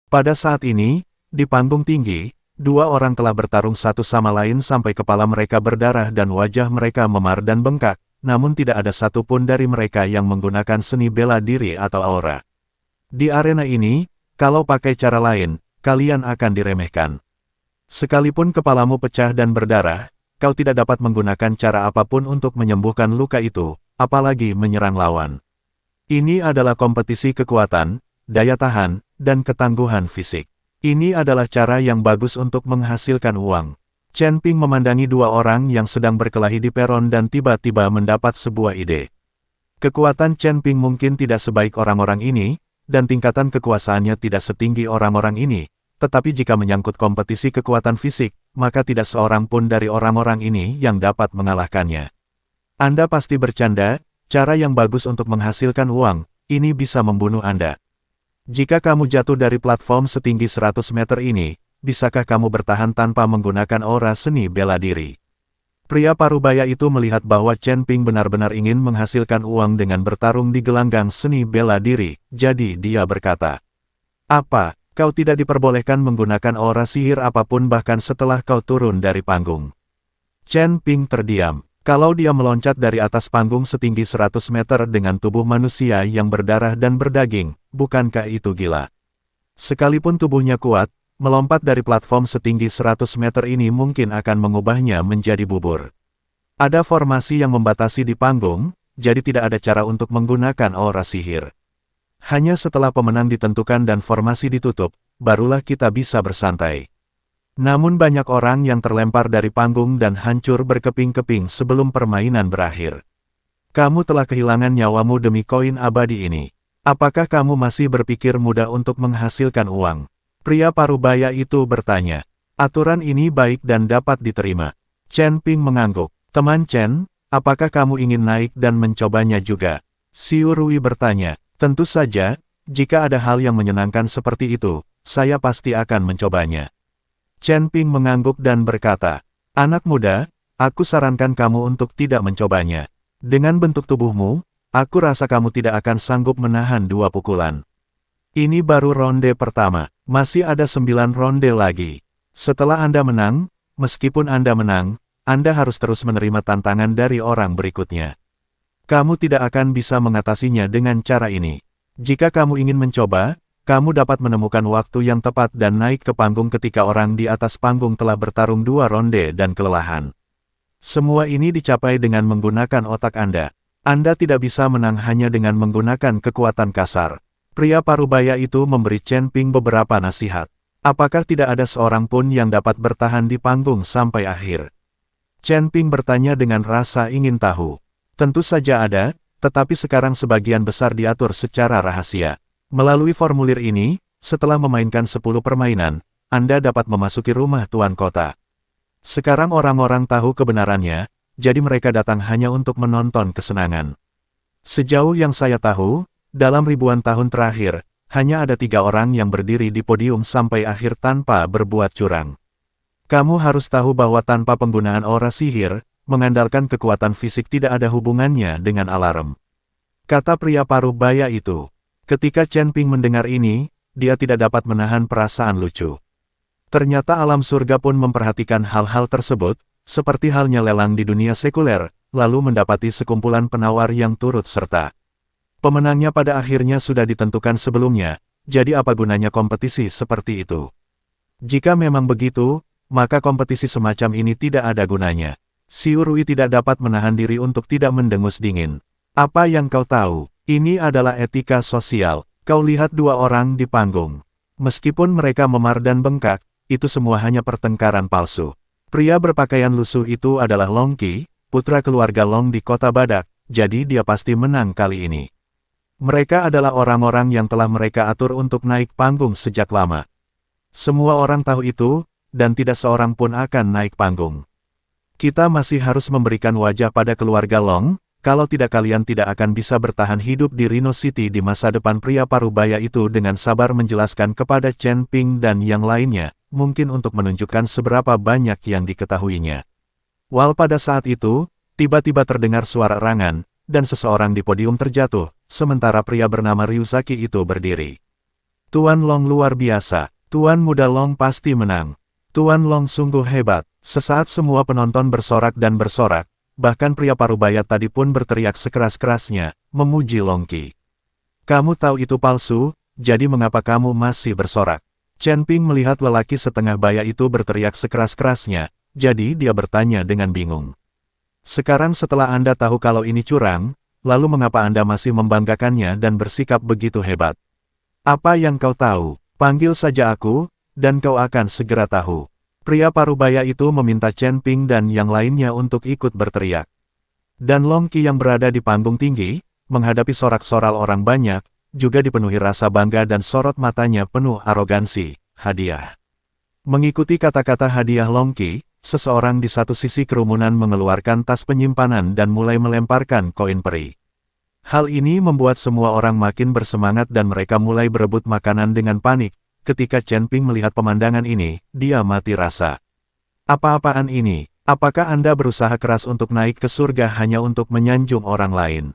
Pada saat ini, di panggung tinggi, dua orang telah bertarung satu sama lain sampai kepala mereka berdarah dan wajah mereka memar dan bengkak, namun tidak ada satupun dari mereka yang menggunakan seni bela diri atau aura. Di arena ini, kalau pakai cara lain, kalian akan diremehkan. Sekalipun kepalamu pecah dan berdarah, kau tidak dapat menggunakan cara apapun untuk menyembuhkan luka itu, apalagi menyerang lawan. Ini adalah kompetisi kekuatan, daya tahan, dan ketangguhan fisik. Ini adalah cara yang bagus untuk menghasilkan uang. Chen Ping memandangi dua orang yang sedang berkelahi di peron dan tiba-tiba mendapat sebuah ide. Kekuatan Chen Ping mungkin tidak sebaik orang-orang ini, dan tingkatan kekuasaannya tidak setinggi orang-orang ini, tetapi jika menyangkut kompetisi kekuatan fisik, maka tidak seorang pun dari orang-orang ini yang dapat mengalahkannya. Anda pasti bercanda, cara yang bagus untuk menghasilkan uang, ini bisa membunuh Anda. Jika kamu jatuh dari platform setinggi 100 meter ini, bisakah kamu bertahan tanpa menggunakan aura seni bela diri? Pria parubaya itu melihat bahwa Chen Ping benar-benar ingin menghasilkan uang dengan bertarung di gelanggang seni bela diri, jadi dia berkata, "Apa, kau tidak diperbolehkan menggunakan aura sihir apapun bahkan setelah kau turun dari panggung?" Chen Ping terdiam. Kalau dia meloncat dari atas panggung setinggi 100 meter dengan tubuh manusia yang berdarah dan berdaging, bukankah itu gila? Sekalipun tubuhnya kuat, melompat dari platform setinggi 100 meter ini mungkin akan mengubahnya menjadi bubur. Ada formasi yang membatasi di panggung, jadi tidak ada cara untuk menggunakan aura sihir. Hanya setelah pemenang ditentukan dan formasi ditutup, barulah kita bisa bersantai. Namun banyak orang yang terlempar dari panggung dan hancur berkeping-keping sebelum permainan berakhir. Kamu telah kehilangan nyawamu demi koin abadi ini. Apakah kamu masih berpikir mudah untuk menghasilkan uang? Pria parubaya itu bertanya. Aturan ini baik dan dapat diterima. Chen Ping mengangguk. Teman Chen, apakah kamu ingin naik dan mencobanya juga? Xiu Rui bertanya. Tentu saja, jika ada hal yang menyenangkan seperti itu, saya pasti akan mencobanya. Chen Ping mengangguk dan berkata, "Anak muda, aku sarankan kamu untuk tidak mencobanya. Dengan bentuk tubuhmu, aku rasa kamu tidak akan sanggup menahan dua pukulan. Ini baru ronde pertama, masih ada 9 ronde lagi. Setelah Anda menang, meskipun Anda menang, Anda harus terus menerima tantangan dari orang berikutnya. Kamu tidak akan bisa mengatasinya dengan cara ini. Jika kamu ingin mencoba, kamu dapat menemukan waktu yang tepat dan naik ke panggung ketika orang di atas panggung telah bertarung 2 ronde dan kelelahan. Semua ini dicapai dengan menggunakan otak Anda. Anda tidak bisa menang hanya dengan menggunakan kekuatan kasar." Pria parubaya itu memberi Chen Ping beberapa nasihat. Apakah tidak ada seorang pun yang dapat bertahan di panggung sampai akhir? Chen Ping bertanya dengan rasa ingin tahu. Tentu saja ada, tetapi sekarang sebagian besar diatur secara rahasia. Melalui formulir ini, setelah memainkan 10 permainan, Anda dapat memasuki rumah tuan kota. Sekarang orang-orang tahu kebenarannya, jadi mereka datang hanya untuk menonton kesenangan. Sejauh yang saya tahu, dalam ribuan tahun terakhir, hanya ada 3 orang yang berdiri di podium sampai akhir tanpa berbuat curang. Kamu harus tahu bahwa tanpa penggunaan aura sihir, mengandalkan kekuatan fisik tidak ada hubungannya dengan alarm. Kata pria parubaya itu. Ketika Chen Ping mendengar ini, dia tidak dapat menahan perasaan lucu. Ternyata alam surga pun memperhatikan hal-hal tersebut, seperti halnya lelang di dunia sekuler, lalu mendapati sekumpulan penawar yang turut serta. Pemenangnya pada akhirnya sudah ditentukan sebelumnya, jadi apa gunanya kompetisi seperti itu? Jika memang begitu, maka kompetisi semacam ini tidak ada gunanya. Xiu Rui tidak dapat menahan diri untuk tidak mendengus dingin. Apa yang kau tahu? Ini adalah etika sosial. Kau lihat 2 orang di panggung. Meskipun mereka memar dan bengkak, itu semua hanya pertengkaran palsu. Pria berpakaian lusuh itu adalah Long Qi, putra keluarga Long di kota Badak, jadi dia pasti menang kali ini. Mereka adalah orang-orang yang telah mereka atur untuk naik panggung sejak lama. Semua orang tahu itu, dan tidak seorang pun akan naik panggung. Kita masih harus memberikan wajah pada keluarga Long. Kalau tidak kalian tidak akan bisa bertahan hidup di Rhino City di masa depan. Pria parubaya itu dengan sabar menjelaskan kepada Chen Ping dan yang lainnya, mungkin untuk menunjukkan seberapa banyak yang diketahuinya. Pada saat itu, tiba-tiba terdengar suara erangan, dan seseorang di podium terjatuh, sementara pria bernama Ryuzaki itu berdiri. Tuan Long luar biasa. Tuan Muda Long pasti menang. Tuan Long sungguh hebat. Sesaat semua penonton bersorak dan bersorak. Bahkan pria parubaya tadi pun berteriak sekeras-kerasnya, memuji Long Qi. Kamu tahu itu palsu, jadi mengapa kamu masih bersorak? Chen Ping melihat lelaki setengah baya itu berteriak sekeras-kerasnya, jadi dia bertanya dengan bingung. Sekarang setelah Anda tahu kalau ini curang, lalu mengapa Anda masih membanggakannya dan bersikap begitu hebat? Apa yang kau tahu? Panggil saja aku, dan kau akan segera tahu. Pria parubaya itu meminta Chen Ping dan yang lainnya untuk ikut berteriak. Dan Long Qi yang berada di panggung tinggi, menghadapi sorak-soral orang banyak, juga dipenuhi rasa bangga dan sorot matanya penuh arogansi, hadiah. Mengikuti kata-kata hadiah Long Qi, seseorang di satu sisi kerumunan mengeluarkan tas penyimpanan dan mulai melemparkan koin peri. Hal ini membuat semua orang makin bersemangat dan mereka mulai berebut makanan dengan panik. Ketika Chen Ping melihat pemandangan ini, dia mati rasa. Apa-apaan ini? Apakah Anda berusaha keras untuk naik ke surga hanya untuk menyanjung orang lain?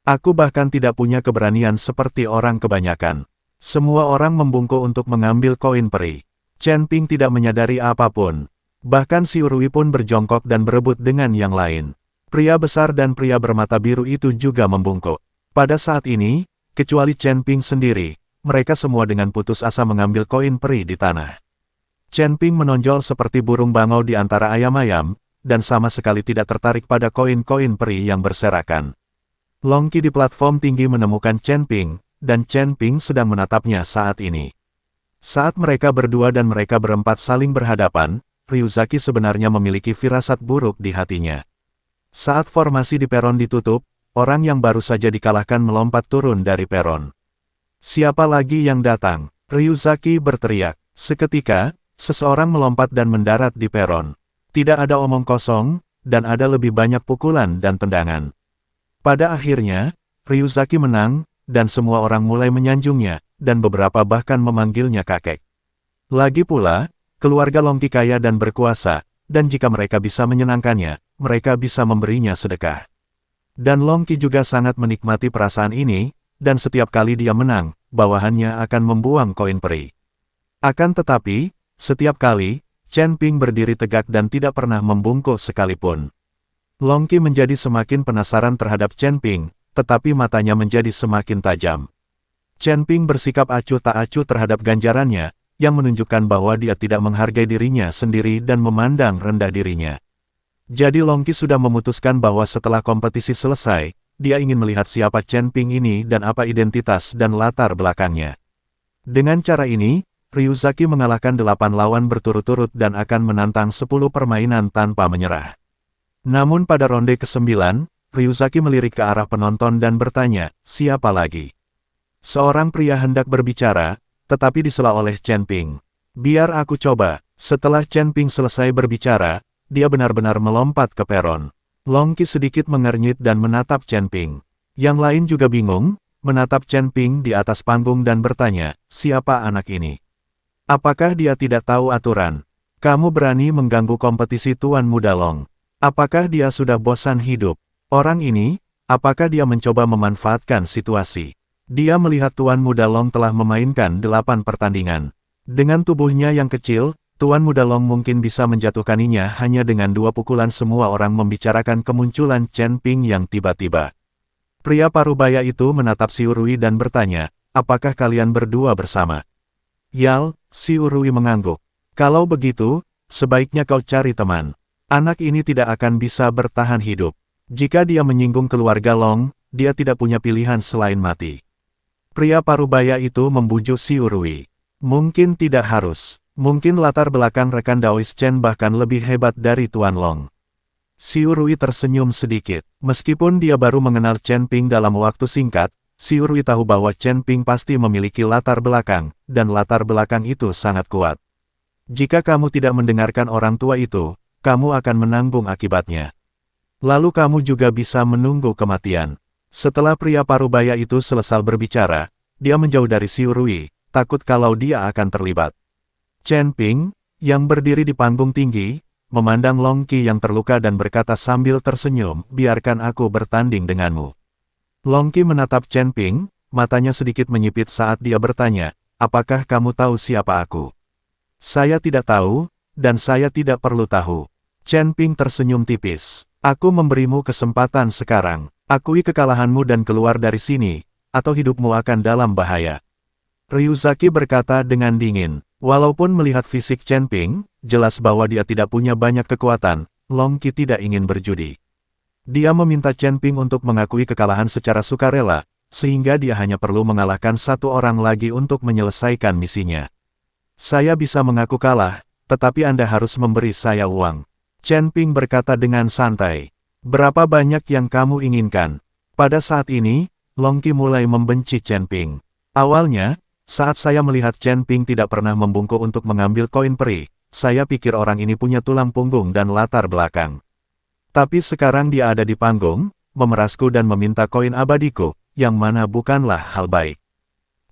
Aku bahkan tidak punya keberanian seperti orang kebanyakan. Semua orang membungkuk untuk mengambil koin peri. Chen Ping tidak menyadari apapun. Bahkan si Urui pun berjongkok dan berebut dengan yang lain. Pria besar dan pria bermata biru itu juga membungkuk. Pada saat ini, kecuali Chen Ping sendiri, mereka semua dengan putus asa mengambil koin peri di tanah. Chen Ping menonjol seperti burung bangau di antara ayam-ayam, dan sama sekali tidak tertarik pada koin-koin peri yang berserakan. Long Qi di platform tinggi menemukan Chen Ping, dan Chen Ping sedang menatapnya saat ini. Saat mereka berdua dan mereka berempat saling berhadapan, Ryuzaki sebenarnya memiliki firasat buruk di hatinya. Saat formasi di peron ditutup, orang yang baru saja dikalahkan melompat turun dari peron. Siapa lagi yang datang? Ryuzaki berteriak. Seketika, seseorang melompat dan mendarat di peron. Tidak ada omong kosong, dan ada lebih banyak pukulan dan tendangan. Pada akhirnya, Ryuzaki menang, dan semua orang mulai menyanjungnya, dan beberapa bahkan memanggilnya kakek. Lagi pula, keluarga Long Qi kaya dan berkuasa, dan jika mereka bisa menyenangkannya, mereka bisa memberinya sedekah. Dan Long Qi juga sangat menikmati perasaan ini, dan setiap kali dia menang, bawahannya akan membuang koin peri. Akan tetapi, setiap kali, Chen Ping berdiri tegak dan tidak pernah membungkuk sekalipun. Long Qi menjadi semakin penasaran terhadap Chen Ping, tetapi matanya menjadi semakin tajam. Chen Ping bersikap acuh tak acuh terhadap ganjarannya, yang menunjukkan bahwa dia tidak menghargai dirinya sendiri dan memandang rendah dirinya. Jadi Long Qi sudah memutuskan bahwa setelah kompetisi selesai, dia ingin melihat siapa Chen Ping ini dan apa identitas dan latar belakangnya. Dengan cara ini, Ryuzaki mengalahkan 8 lawan berturut-turut dan akan menantang 10 permainan tanpa menyerah. Namun pada ronde ke-9, Ryuzaki melirik ke arah penonton dan bertanya, siapa lagi? Seorang pria hendak berbicara, tetapi disela oleh Chen Ping. Biar aku coba. Setelah Chen Ping selesai berbicara, dia benar-benar melompat ke peron. Long Qi sedikit mengernyit dan menatap Chen Ping. Yang lain juga bingung, menatap Chen Ping di atas panggung dan bertanya, siapa anak ini? Apakah dia tidak tahu aturan? Kamu berani mengganggu kompetisi Tuan Muda Long. Apakah dia sudah bosan hidup? Orang ini, apakah dia mencoba memanfaatkan situasi? Dia melihat Tuan Muda Long telah memainkan 8 pertandingan. Dengan tubuhnya yang kecil, Tuan Muda Long mungkin bisa menjatuhkaninya hanya dengan 2 pukulan. Semua orang membicarakan kemunculan Chen Ping yang tiba-tiba. Pria parubaya itu menatap si Urui dan bertanya, apakah kalian berdua bersama? Yal, si Urui mengangguk. Kalau begitu, sebaiknya kau cari teman. Anak ini tidak akan bisa bertahan hidup. Jika dia menyinggung keluarga Long, dia tidak punya pilihan selain mati. Pria parubaya itu membujuk si Urui. Mungkin tidak harus. Mungkin latar belakang rekan Daois Chen bahkan lebih hebat dari Tuan Long. Si Urui tersenyum sedikit. Meskipun dia baru mengenal Chen Ping dalam waktu singkat, si Urui tahu bahwa Chen Ping pasti memiliki latar belakang, dan latar belakang itu sangat kuat. Jika kamu tidak mendengarkan orang tua itu, kamu akan menanggung akibatnya. Lalu kamu juga bisa menunggu kematian. Setelah pria parubaya itu selesai berbicara, dia menjauh dari si Urui, takut kalau dia akan terlibat. Chen Ping, yang berdiri di panggung tinggi, memandang Long Qi yang terluka dan berkata sambil tersenyum, biarkan aku bertanding denganmu. Long Qi menatap Chen Ping, matanya sedikit menyipit saat dia bertanya, apakah kamu tahu siapa aku? Saya tidak tahu, dan saya tidak perlu tahu. Chen Ping tersenyum tipis. Aku memberimu kesempatan sekarang. Akui kekalahanmu dan keluar dari sini, atau hidupmu akan dalam bahaya. Ryuzaki berkata dengan dingin. Walaupun melihat fisik Chen Ping, jelas bahwa dia tidak punya banyak kekuatan, Long Qi tidak ingin berjudi. Dia meminta Chen Ping untuk mengakui kekalahan secara sukarela, sehingga dia hanya perlu mengalahkan satu orang lagi untuk menyelesaikan misinya. Saya bisa mengaku kalah, tetapi Anda harus memberi saya uang. Chen Ping berkata dengan santai. Berapa banyak yang kamu inginkan? Pada saat ini, Long Qi mulai membenci Chen Ping. Awalnya, saat saya melihat Chen Ping tidak pernah membungkuk untuk mengambil koin peri, saya pikir orang ini punya tulang punggung dan latar belakang. Tapi sekarang dia ada di panggung, memerasku dan meminta koin abadiku, yang mana bukanlah hal baik.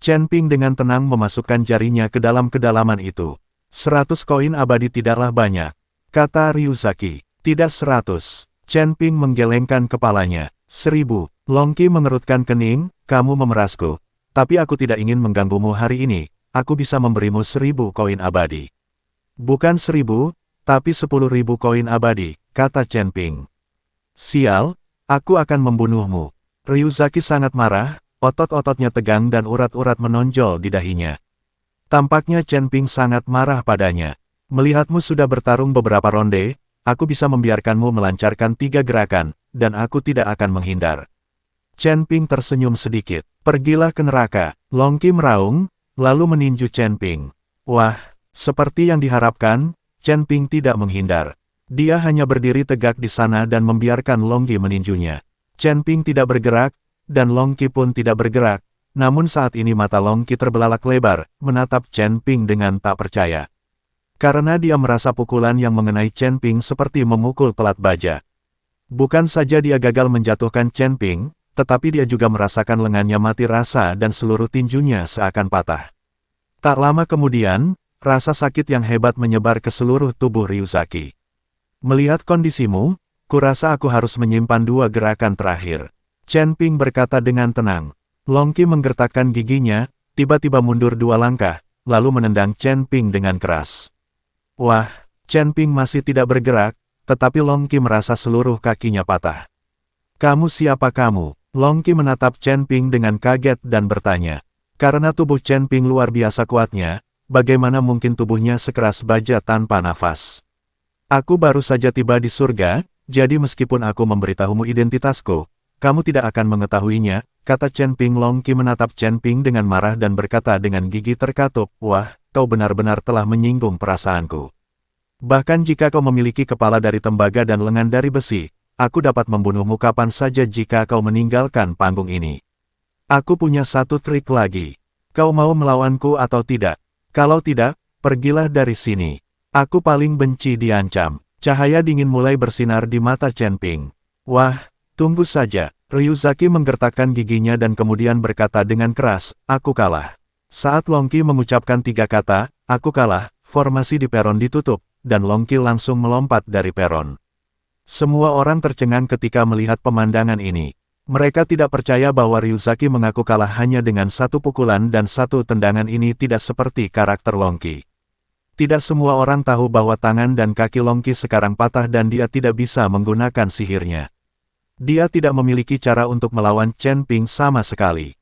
Chen Ping dengan tenang memasukkan jarinya ke dalam kedalaman itu. 100 koin abadi tidaklah banyak, kata Ryuzaki. Tidak 100. Chen Ping menggelengkan kepalanya. 1000. Long Qi mengerutkan kening, kamu memerasku. Tapi aku tidak ingin mengganggumu hari ini, aku bisa memberimu 1000 koin abadi. Bukan 1000, tapi 10.000 koin abadi, kata Chen Ping. Sial, aku akan membunuhmu. Ryuzaki sangat marah, otot-ototnya tegang dan urat-urat menonjol di dahinya. Tampaknya Chen Ping sangat marah padanya. Melihatmu sudah bertarung beberapa ronde, aku bisa membiarkanmu melancarkan 3 gerakan, dan aku tidak akan menghindar. Chen Ping tersenyum sedikit. Pergilah ke neraka. Long Qi meraung, lalu meninju Chen Ping. Wah, seperti yang diharapkan, Chen Ping tidak menghindar. Dia hanya berdiri tegak di sana dan membiarkan Long Qi meninjunya. Chen Ping tidak bergerak, dan Long Qi pun tidak bergerak. Namun saat ini mata Long Qi terbelalak lebar, menatap Chen Ping dengan tak percaya. Karena dia merasa pukulan yang mengenai Chen Ping seperti memukul pelat baja. Bukan saja dia gagal menjatuhkan Chen Ping, tetapi dia juga merasakan lengannya mati rasa dan seluruh tinjunya seakan patah. Tak lama kemudian, rasa sakit yang hebat menyebar ke seluruh tubuh Ryuzaki. Melihat kondisimu, kurasa aku harus menyimpan 2 gerakan terakhir. Chen Ping berkata dengan tenang. Long Qi menggertakkan giginya, tiba-tiba mundur 2 langkah, lalu menendang Chen Ping dengan keras. Wah, Chen Ping masih tidak bergerak, tetapi Long Qi merasa seluruh kakinya patah. Kamu siapa kamu? Long Qi menatap Chen Ping dengan kaget dan bertanya. Karena tubuh Chen Ping luar biasa kuatnya, bagaimana mungkin tubuhnya sekeras baja tanpa nafas? Aku baru saja tiba di surga, jadi meskipun aku memberitahumu identitasku, kamu tidak akan mengetahuinya, kata Chen Ping. Long Qi menatap Chen Ping dengan marah dan berkata dengan gigi terkatup, wah, kau benar-benar telah menyinggung perasaanku. Bahkan jika kau memiliki kepala dari tembaga dan lengan dari besi, aku dapat membunuhmu kapan saja jika kau meninggalkan panggung ini. Aku punya satu trik lagi. Kau mau melawanku atau tidak? Kalau tidak, pergilah dari sini. Aku paling benci diancam. Cahaya dingin mulai bersinar di mata Chen Ping. Wah, tunggu saja. Ryuzaki menggertakkan giginya dan kemudian berkata dengan keras, aku kalah. Saat Long Qi mengucapkan 3 kata, aku kalah, formasi di peron ditutup, dan Long Qi langsung melompat dari peron. Semua orang tercengang ketika melihat pemandangan ini. Mereka tidak percaya bahwa Ryuzaki mengaku kalah hanya dengan 1 pukulan dan 1 tendangan. Ini tidak seperti karakter Long Qi. Tidak semua orang tahu bahwa tangan dan kaki Long Qi sekarang patah dan dia tidak bisa menggunakan sihirnya. Dia tidak memiliki cara untuk melawan Chen Ping sama sekali.